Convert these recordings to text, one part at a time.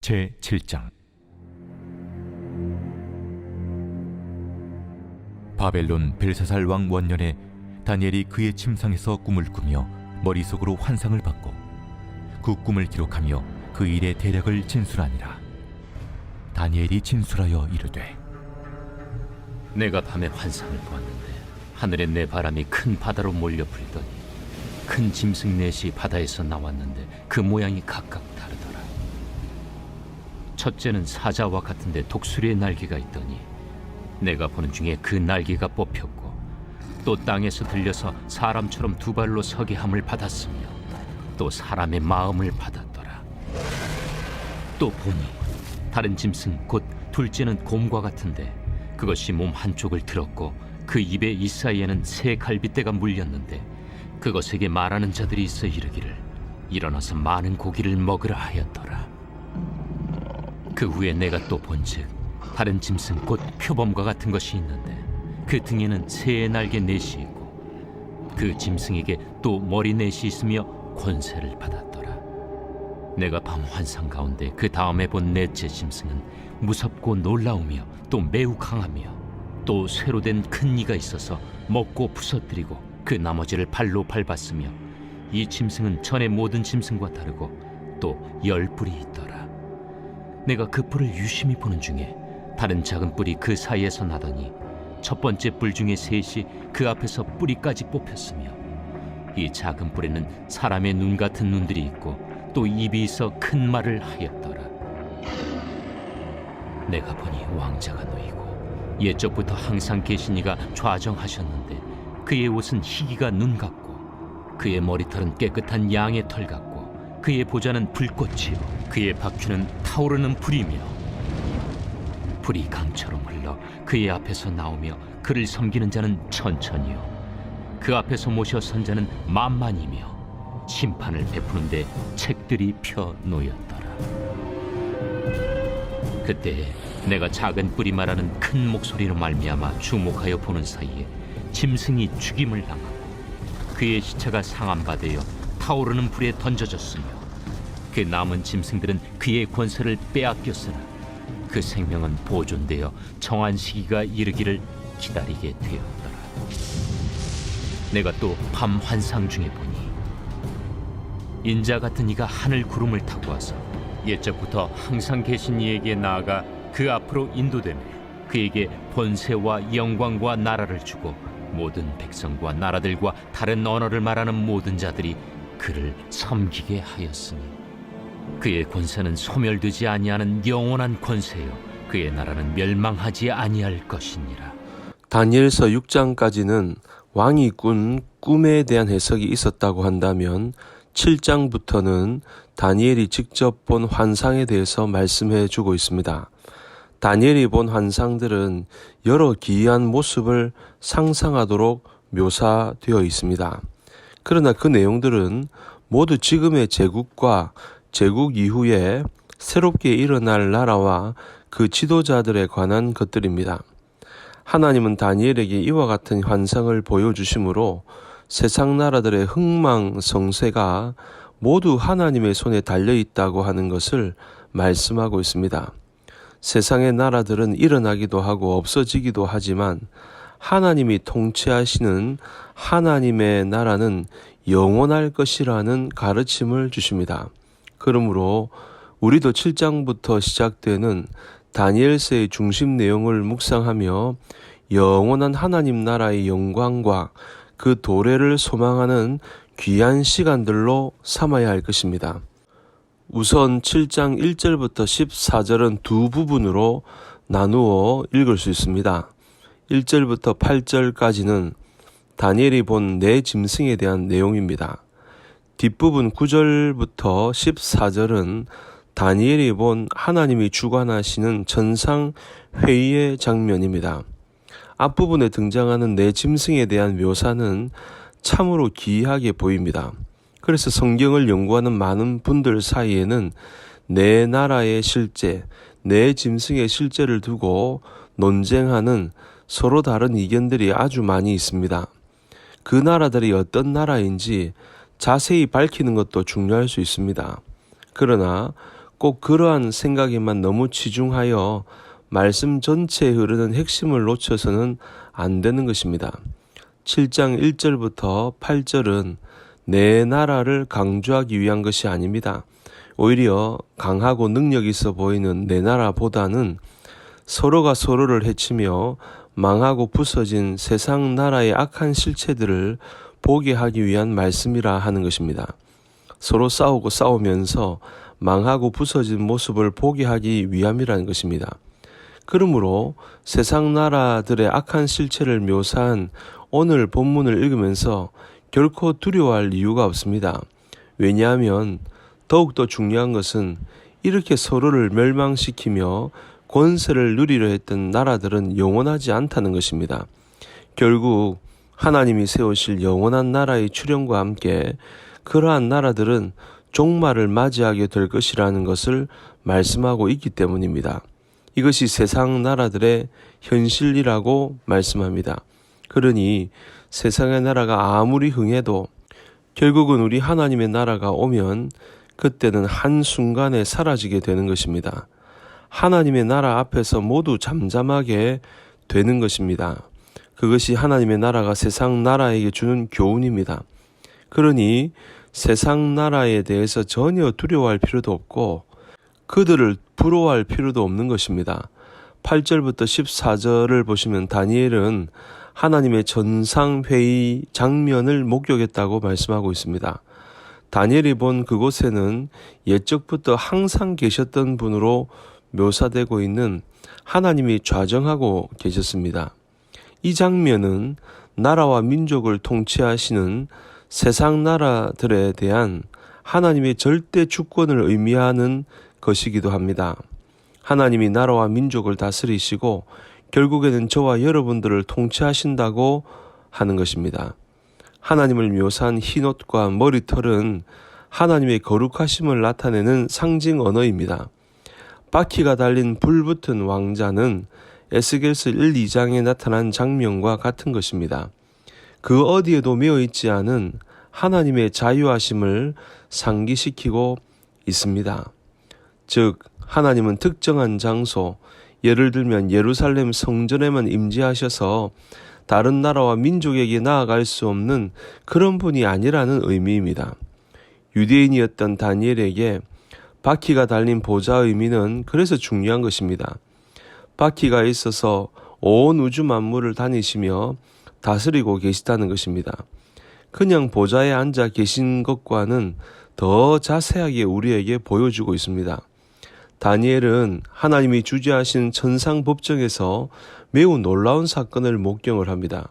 제7장. 바벨론 벨사살 왕 원년에 다니엘이 그의 침상에서 꿈을 꾸며 머릿속으로 환상을 받고 그 꿈을 기록하며 그 일의 대략을 진술하니라. 다니엘이 진술하여 이르되, 내가 밤에 환상을 보았는데 하늘에 내 바람이 큰 바다로 몰려 불더니 큰 짐승 넷이 바다에서 나왔는데 그 모양이 각각 다르더라. 첫째는 사자와 같은데 독수리의 날개가 있더니 내가 보는 중에 그 날개가 뽑혔고 또 땅에서 들려서 사람처럼 두 발로 서게 함을 받았으며 또 사람의 마음을 받았더라. 또 보니 다른 짐승 곧 둘째는 곰과 같은데 그것이 몸 한쪽을 들었고 그 입의 이사이에는 새 갈빗대가 물렸는데 그것에게 말하는 자들이 있어 이르기를 일어나서 많은 고기를 먹으라 하였더라. 그 후에 내가 또 본즉 다른 짐승 곧 표범과 같은 것이 있는데 그 등에는 새의 날개 넷이 있고 그 짐승에게 또 머리 넷이 있으며 권세를 받았더라. 내가 밤 환상 가운데 그 다음에 본 넷째 짐승은 무섭고 놀라우며 또 매우 강하며 또 쇠로 된 큰 이가 있어서 먹고 부서뜨리고 그 나머지를 발로 밟았으며 이 짐승은 전의 모든 짐승과 다르고 또 10뿔이 있더라. 내가 그 뿔을 유심히 보는 중에 다른 작은 뿔이 그 사이에서 나더니 첫 번째 뿔 중에 셋이 그 앞에서 뿌리까지 뽑혔으며 이 작은 뿔에는 사람의 눈 같은 눈들이 있고 또 입이 있어 큰 말을 하였더라. 내가 보니 왕자가 놓이고 옛적부터 항상 계신 이가 좌정하셨는데 그의 옷은 희기가 눈 같고 그의 머리털은 깨끗한 양의 털 같고 그의 보좌는 불꽃이요 그의 바퀴는 타오르는 불이며 불이 강처럼 흘러 그의 앞에서 나오며 그를 섬기는 자는 천천히요 그 앞에서 모셔 선 자는 만만이며 심판을 베푸는데 책들이 펴 놓였더라. 그때 내가 작은 뿔이 말하는 큰 목소리로 말미암아 주목하여 보는 사이에 짐승이 죽임을 당하고 그의 시체가 상함받아 타오르는 불에 던져졌으며 그 남은 짐승들은 그의 권세를 빼앗겼으나 그 생명은 보존되어 정한 시기가 이르기를 기다리게 되었더라. 내가 또 밤 환상 중에 보니 인자 같은 이가 하늘 구름을 타고 와서 옛적부터 항상 계신 이에게 나아가 그 앞으로 인도되며 그에게 권세와 영광과 나라를 주고 모든 백성과 나라들과 다른 언어를 말하는 모든 자들이 그를 섬기게 하였으니 그의 권세는 소멸되지 아니하는 영원한 권세요 그의 나라는 멸망하지 아니할 것이니라. 다니엘서 6장까지는 왕이 꾼 꿈에 대한 해석이 있었다고 한다면 7장부터는 다니엘이 직접 본 환상에 대해서 말씀해 주고 있습니다. 다니엘이 본 환상들은 여러 기이한 모습을 상상하도록 묘사되어 있습니다. 그러나 그 내용들은 모두 지금의 제국과 제국 이후에 새롭게 일어날 나라와 그 지도자들에 관한 것들입니다. 하나님은 다니엘에게 이와 같은 환상을 보여주심으로 세상 나라들의 흥망성쇠가 모두 하나님의 손에 달려있다고 하는 것을 말씀하고 있습니다. 세상의 나라들은 일어나기도 하고 없어지기도 하지만 하나님이 통치하시는 하나님의 나라는 영원할 것이라는 가르침을 주십니다. 그러므로 우리도 7장부터 시작되는 다니엘서의 중심 내용을 묵상하며 영원한 하나님 나라의 영광과 그 도래를 소망하는 귀한 시간들로 삼아야 할 것입니다. 우선 7장 1절부터 14절은 두 부분으로 나누어 읽을 수 있습니다. 1절부터 8절까지는 다니엘이 본 네 짐승에 대한 내용입니다. 뒷부분 9절부터 14절은 다니엘이 본 하나님이 주관하시는 천상 회의의 장면입니다. 앞부분에 등장하는 네 짐승에 대한 묘사는 참으로 기이하게 보입니다. 그래서 성경을 연구하는 많은 분들 사이에는 네 나라의 실제, 네 짐승의 실제를 두고 논쟁하는 서로 다른 의견들이 아주 많이 있습니다. 그 나라들이 어떤 나라인지 자세히 밝히는 것도 중요할 수 있습니다. 그러나 꼭 그러한 생각에만 너무 치중하여 말씀 전체에 흐르는 핵심을 놓쳐서는 안 되는 것입니다. 7장 1절부터 8절은 내 나라를 강조하기 위한 것이 아닙니다. 오히려 강하고 능력 있어 보이는 내 나라보다는 서로가 서로를 해치며 망하고 부서진 세상 나라의 악한 실체들을 보게 하기 위한 말씀이라 하는 것입니다. 서로 싸우고 싸우면서 망하고 부서진 모습을 보게 하기 위함이라는 것입니다. 그러므로 세상 나라들의 악한 실체를 묘사한 오늘 본문을 읽으면서 결코 두려워할 이유가 없습니다. 왜냐하면 더욱더 중요한 것은 이렇게 서로를 멸망시키며 권세를 누리려 했던 나라들은 영원하지 않다는 것입니다. 결국 하나님이 세우실 영원한 나라의 출현과 함께 그러한 나라들은 종말을 맞이하게 될 것이라는 것을 말씀하고 있기 때문입니다. 이것이 세상 나라들의 현실이라고 말씀합니다. 그러니 세상의 나라가 아무리 흥해도 결국은 우리 하나님의 나라가 오면 그때는 한순간에 사라지게 되는 것입니다. 하나님의 나라 앞에서 모두 잠잠하게 되는 것입니다. 그것이 하나님의 나라가 세상 나라에게 주는 교훈입니다. 그러니 세상 나라에 대해서 전혀 두려워할 필요도 없고 그들을 부러워할 필요도 없는 것입니다. 8절부터 14절을 보시면 다니엘은 하나님의 전상회의 장면을 목격했다고 말씀하고 있습니다. 다니엘이 본 그곳에는 옛적부터 항상 계셨던 분으로 묘사되고 있는 하나님이 좌정하고 계셨습니다. 이 장면은 나라와 민족을 통치하시는 세상 나라들에 대한 하나님의 절대 주권을 의미하는 것이기도 합니다. 하나님이 나라와 민족을 다스리시고 결국에는 저와 여러분들을 통치하신다고 하는 것입니다. 하나님을 묘사한 흰옷과 머리털은 하나님의 거룩하심을 나타내는 상징 언어입니다. 바퀴가 달린 불붙은 왕자는 에스겔서 1, 2장에 나타난 장면과 같은 것입니다. 그 어디에도 매어있지 않은 하나님의 자유하심을 상기시키고 있습니다. 즉 하나님은 특정한 장소, 예를 들면 예루살렘 성전에만 임재하셔서 다른 나라와 민족에게 나아갈 수 없는 그런 분이 아니라는 의미입니다. 유대인이었던 다니엘에게 바퀴가 달린 보좌의 의미는 그래서 중요한 것입니다. 바퀴가 있어서 온 우주 만물을 다니시며 다스리고 계시다는 것입니다. 그냥 보좌에 앉아 계신 것과는 더 자세하게 우리에게 보여주고 있습니다. 다니엘은 하나님이 주재하신 천상 법정에서 매우 놀라운 사건을 목격을 합니다.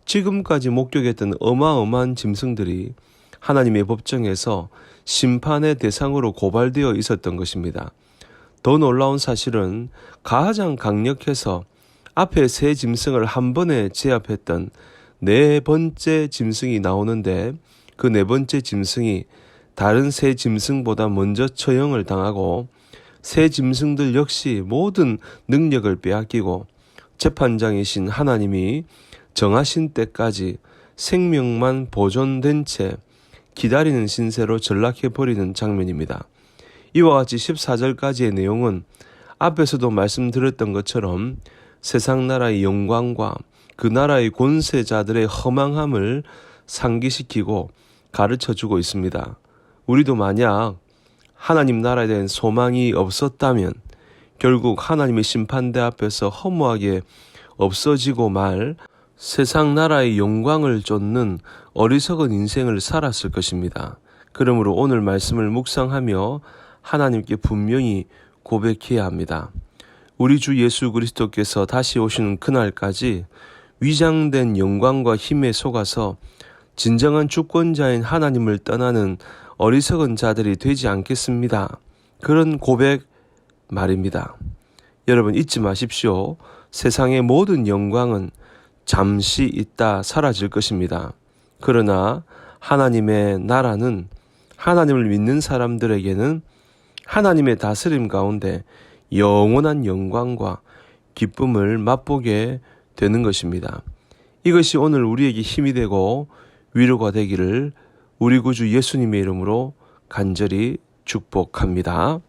지금까지 목격했던 어마어마한 짐승들이 하나님의 법정에서 심판의 대상으로 고발되어 있었던 것입니다. 더 놀라운 사실은 가장 강력해서 앞에 세 짐승을 한 번에 제압했던 네 번째 짐승이 나오는데 그 네 번째 짐승이 다른 세 짐승보다 먼저 처형을 당하고 새 짐승들 역시 모든 능력을 빼앗기고 재판장이신 하나님이 정하신 때까지 생명만 보존된 채 기다리는 신세로 전락해버리는 장면입니다. 이와 같이 14절까지의 내용은 앞에서도 말씀드렸던 것처럼 세상 나라의 영광과 그 나라의 권세자들의 허망함을 상기시키고 가르쳐주고 있습니다. 우리도 만약 하나님 나라에 대한 소망이 없었다면 결국 하나님의 심판대 앞에서 허무하게 없어지고 말 세상 나라의 영광을 쫓는 어리석은 인생을 살았을 것입니다. 그러므로 오늘 말씀을 묵상하며 하나님께 분명히 고백해야 합니다. 우리 주 예수 그리스도께서 다시 오시는 그날까지 위장된 영광과 힘에 속아서 진정한 주권자인 하나님을 떠나는 어리석은 자들이 되지 않겠습니다. 그런 고백 말입니다. 여러분 잊지 마십시오. 세상의 모든 영광은 잠시 있다 사라질 것입니다. 그러나 하나님의 나라는 하나님을 믿는 사람들에게는 하나님의 다스림 가운데 영원한 영광과 기쁨을 맛보게 되는 것입니다. 이것이 오늘 우리에게 힘이 되고 위로가 되기를 우리 구주 예수님의 이름으로 간절히 축복합니다.